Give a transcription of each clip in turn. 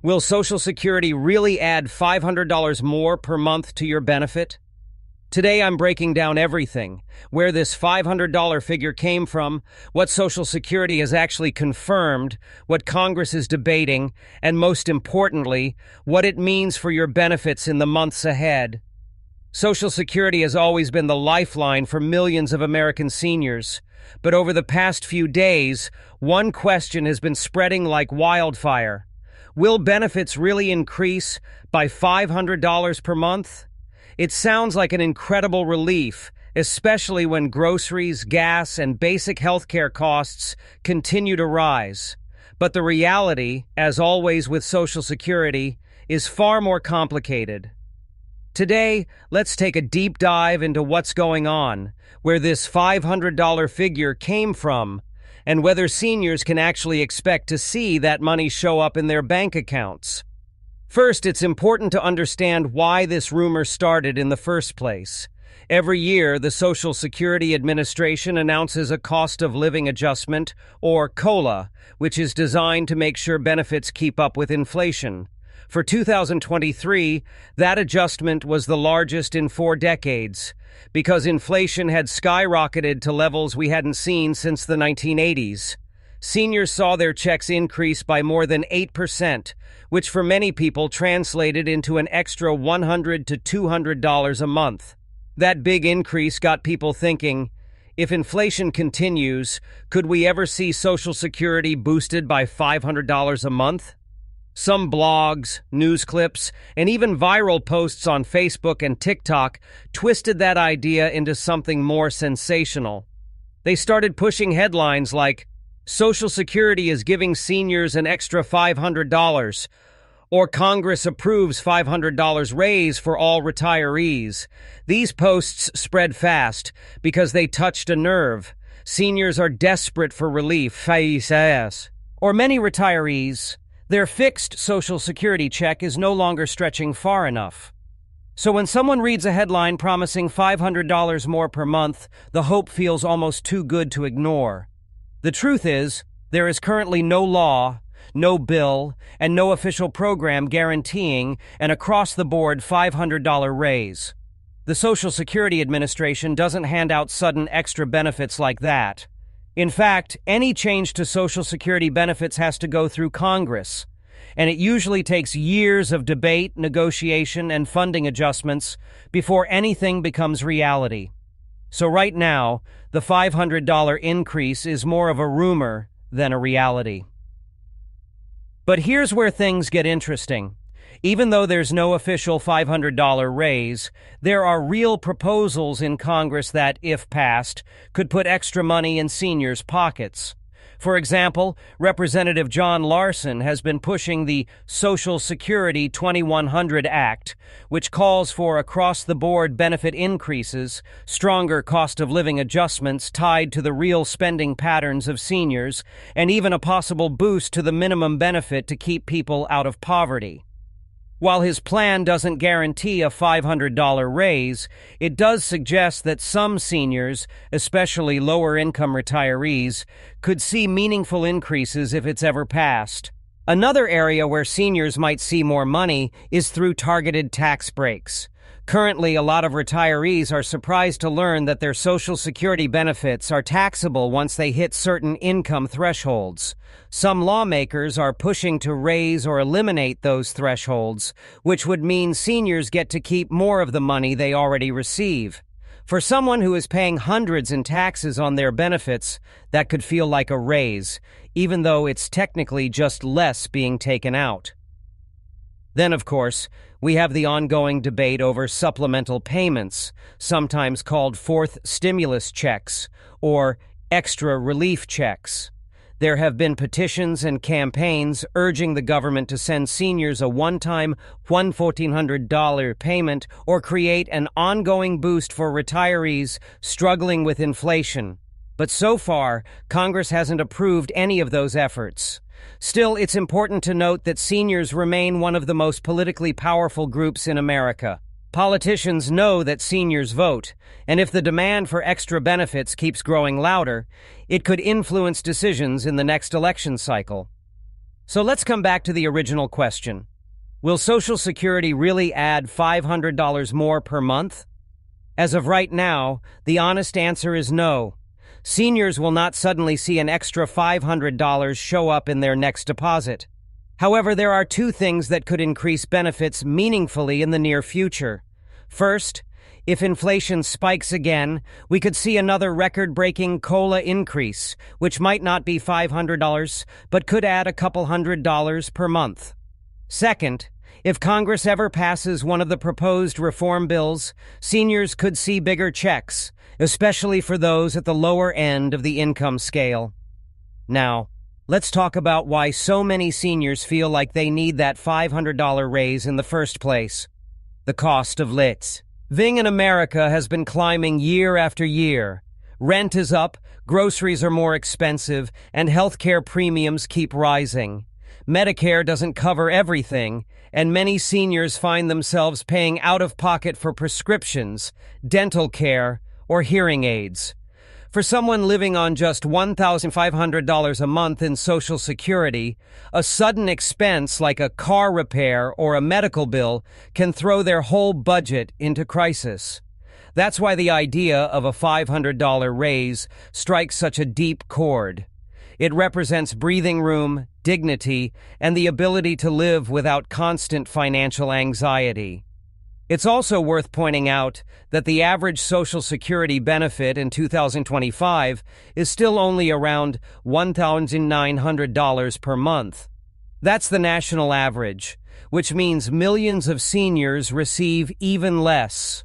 Will Social Security really add $500 more per month to your benefit? Today I'm breaking down everything, where this $500 figure came from, what Social Security has actually confirmed, what Congress is debating, and most importantly, what it means for your benefits in the months ahead. Social Security has always been the lifeline for millions of American seniors, but over the past few days, one question has been spreading like wildfire. Will benefits really increase by $500 per month? It sounds like an incredible relief, especially when groceries, gas, and basic healthcare costs continue to rise. But the reality, as always with Social Security, is far more complicated. Today, let's take a deep dive into what's going on, where this $500 figure came from, and whether seniors can actually expect to see that money show up in their bank accounts. First, it's important to understand why this rumor started in the first place. Every year, the Social Security Administration announces a cost of living adjustment, or COLA, which is designed to make sure benefits keep up with inflation. For 2023, that adjustment was the largest in 4 decades, because inflation had skyrocketed to levels we hadn't seen since the 1980s. Seniors saw their checks increase by more than 8%, which for many people translated into an extra $100 to $200 a month. That big increase got people thinking, if inflation continues, could we ever see Social Security boosted by $500 a month? Some blogs, news clips, and even viral posts on Facebook and TikTok twisted that idea into something more sensational. They started pushing headlines like, Social Security is giving seniors an extra $500, or Congress approves $500 raise for all retirees. These posts spread fast because they touched a nerve. Seniors are desperate for relief, or many retirees. Their fixed Social Security check is no longer stretching far enough. So when someone reads a headline promising $500 more per month, the hope feels almost too good to ignore. The truth is, there is currently no law, no bill, and no official program guaranteeing an across-the-board $500 raise. The Social Security Administration doesn't hand out sudden extra benefits like that. In fact, any change to Social Security benefits has to go through Congress, and it usually takes years of debate, negotiation, and funding adjustments before anything becomes reality. So right now, the $500 increase is more of a rumor than a reality. But here's where things get interesting. Even though there's no official $500 raise, there are real proposals in Congress that, if passed, could put extra money in seniors' pockets. For example, Representative John Larson has been pushing the Social Security 2100 Act, which calls for across-the-board benefit increases, stronger cost-of-living adjustments tied to the real spending patterns of seniors, and even a possible boost to the minimum benefit to keep people out of poverty. While his plan doesn't guarantee a $500 raise, it does suggest that some seniors, especially lower-income retirees, could see meaningful increases if it's ever passed. Another area where seniors might see more money is through targeted tax breaks. Currently, a lot of retirees are surprised to learn that their Social Security benefits are taxable once they hit certain income thresholds. Some lawmakers are pushing to raise or eliminate those thresholds, which would mean seniors get to keep more of the money they already receive. For someone who is paying hundreds in taxes on their benefits, that could feel like a raise, even though it's technically just less being taken out. Then, of course, we have the ongoing debate over supplemental payments, sometimes called fourth stimulus checks or extra relief checks. There have been petitions and campaigns urging the government to send seniors a one-time $1,400 payment or create an ongoing boost for retirees struggling with inflation. But so far, Congress hasn't approved any of those efforts. Still, it's important to note that seniors remain one of the most politically powerful groups in America. Politicians know that seniors vote, and if the demand for extra benefits keeps growing louder, it could influence decisions in the next election cycle. So let's come back to the original question. Will Social Security really add $500 more per month? As of right now, the honest answer is no. Seniors will not suddenly see an extra $500 show up in their next deposit. However, there are two things that could increase benefits meaningfully in the near future. First, if inflation spikes again, we could see another record-breaking COLA increase, which might not be $500, but could add a couple $100 per month. Second, if Congress ever passes one of the proposed reform bills, seniors could see bigger checks, especially for those at the lower end of the income scale. Now, let's talk about why so many seniors feel like they need that $500 raise in the first place. The cost of living in America has been climbing year after year. Rent is up, groceries are more expensive, and healthcare premiums keep rising. Medicare doesn't cover everything, and many seniors find themselves paying out of pocket for prescriptions, dental care, or hearing aids. For someone living on just $1,500 a month in Social Security, a sudden expense like a car repair or a medical bill can throw their whole budget into crisis. That's why the idea of a $500 raise strikes such a deep chord. It represents breathing room, dignity, and the ability to live without constant financial anxiety. It's also worth pointing out that the average Social Security benefit in 2025 is still only around $1,900 per month. That's the national average, which means millions of seniors receive even less.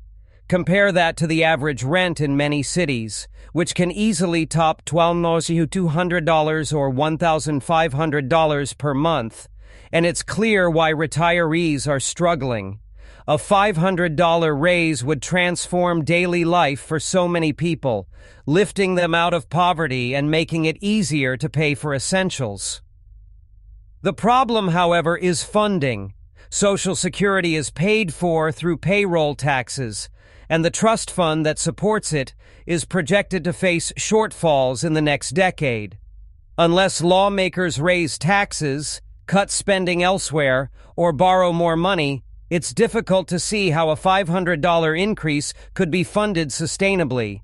Compare that to the average rent in many cities, which can easily top $1,200 or $1,500 per month, and it's clear why retirees are struggling. A $500 raise would transform daily life for so many people, lifting them out of poverty and making it easier to pay for essentials. The problem, however, is funding. Social Security is paid for through payroll taxes, and the trust fund that supports it is projected to face shortfalls in the next decade. Unless lawmakers raise taxes, cut spending elsewhere, or borrow more money, it's difficult to see how a $500 increase could be funded sustainably.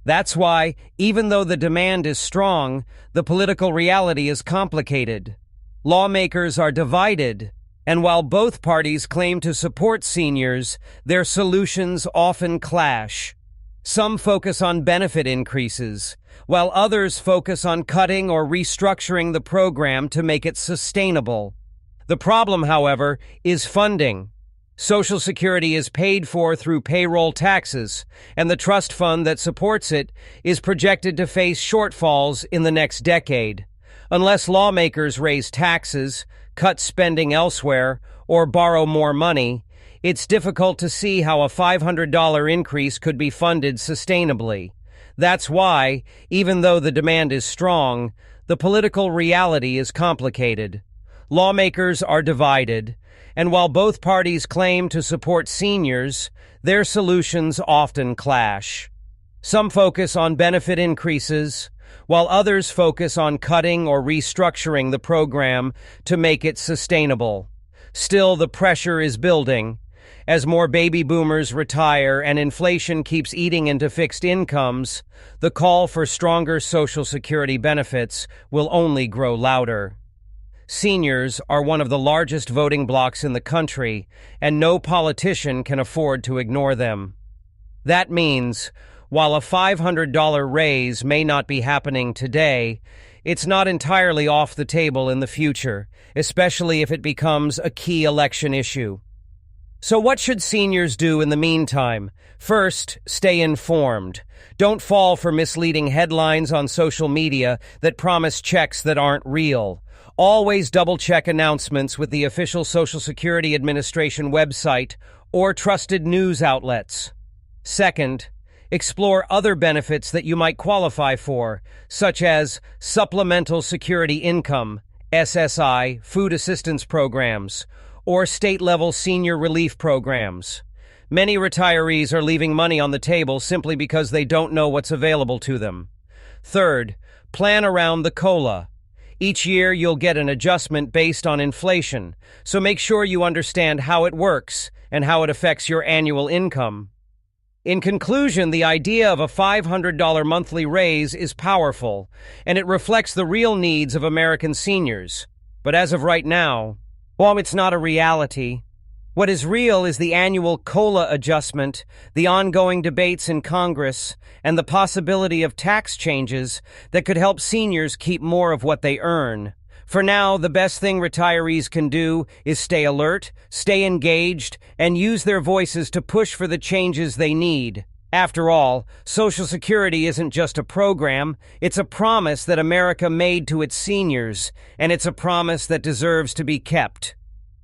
That's why, even though the demand is strong, the political reality is complicated. Lawmakers are divided, and while both parties claim to support seniors, their solutions often clash. Some focus on benefit increases, while others focus on cutting or restructuring the program to make it sustainable. The problem, however, is funding. Social Security is paid for through payroll taxes, and the trust fund that supports it is projected to face shortfalls in the next decade. Unless lawmakers raise taxes, cut spending elsewhere, or borrow more money, it's difficult to see how a $500 increase could be funded sustainably. That's why, even though the demand is strong, the political reality is complicated. Lawmakers are divided, and while both parties claim to support seniors, their solutions often clash. Some focus on benefit increases, while others focus on cutting or restructuring the program to make it sustainable. Still, the pressure is building. As more baby boomers retire and inflation keeps eating into fixed incomes, the call for stronger Social Security benefits will only grow louder. Seniors are one of the largest voting blocs in the country, and no politician can afford to ignore them. That means, while a $500 raise may not be happening today, it's not entirely off the table in the future, especially if it becomes a key election issue. So what should seniors do in the meantime? First, stay informed. Don't fall for misleading headlines on social media that promise checks that aren't real. Always double-check announcements with the official Social Security Administration website or trusted news outlets. Second, explore other benefits that you might qualify for, such as supplemental security income, SSI, food assistance programs, or state-level senior relief programs. Many retirees are leaving money on the table simply because they don't know what's available to them. Third, plan around the COLA. Each year, you'll get an adjustment based on inflation, so make sure you understand how it works and how it affects your annual income. In conclusion, the idea of a $500 monthly raise is powerful, and it reflects the real needs of American seniors. But as of right now, while it's not a reality, what is real is the annual COLA adjustment, the ongoing debates in Congress, and the possibility of tax changes that could help seniors keep more of what they earn. For now, the best thing retirees can do is stay alert, stay engaged, and use their voices to push for the changes they need. After all, Social Security isn't just a program, it's a promise that America made to its seniors, and it's a promise that deserves to be kept.